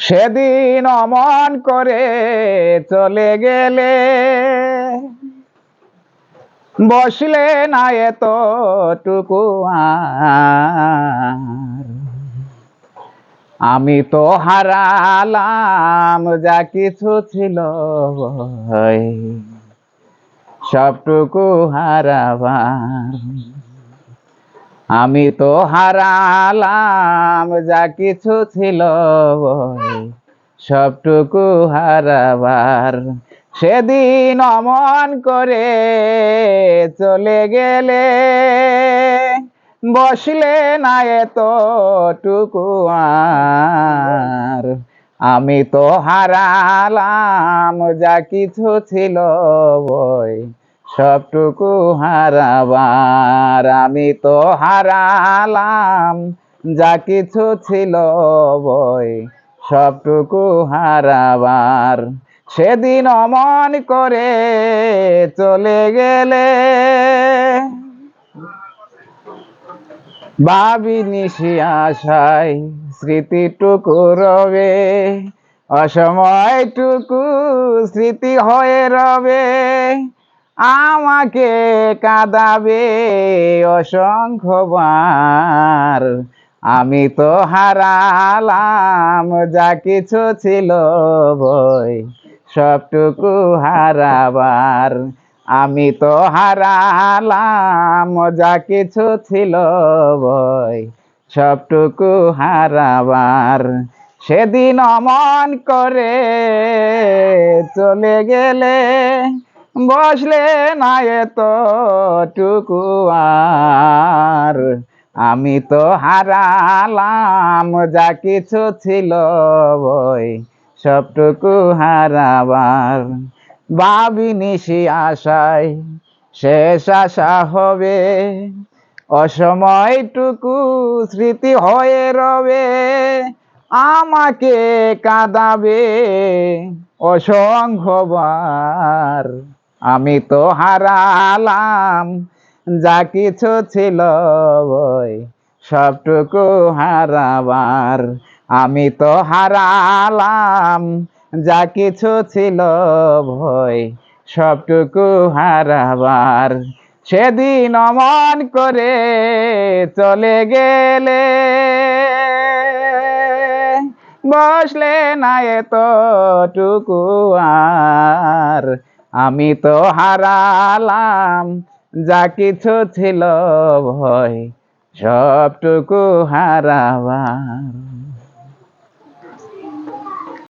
সেদিন অমন করে চলে গেলে, বসলে না এতটুকু আর। আমি তো হারালাম যা কিছু ছিল, সবটুকু হারাবার। আমি তো হারালাম যা কিছু ছিল, সবটুকু হারাবার। সেদিন অমন করে চলে গেলে, বসলে না এতটুকু আর। আমি তো হারালাম যা কিছু ছিল, সবটুকু হারাবার। আমি তো হারালাম যা কিছু ছিল, সবটুকু হারাবার। সেদিন অমন করে চলে গেলে, ভাবিনি সে আশায় স্মৃতিটুকু রবে, অসময়টুকু স্মৃতি হয়ে রবে। আমাকে কাঁদাবে অসংখ্যবার। আমি তো হারালাম যা কিছু ছিল, সবটুকু হারাবার। আমি তো হারালাম যা কিছু ছিল, সবটুকু হারাবার। সেদিন অমন করে চলে গেলে, বসলে না এতটুকু আর। আমি তো হারালাম যা কিছু ছিল, সবটুকু হারাবার। ভাবিনি সে আশায় শেষ আশা হবে, অসময়টুকু স্মৃতি হয়ে রবে। আমাকে কাঁদাবে অসংখ্যবার। আমি তো হারালাম যা কিছু ছিল, সবটুকু হারাবার। আমি তো হারালাম যা কিছু ছিল, সবটুকু হারাবার। সেদিন অমন করে চলে গেলে, বসলে না এতটুকু আর। আমি তো হারালাম যা কিছু ছিল, সবটুকু হারাবার।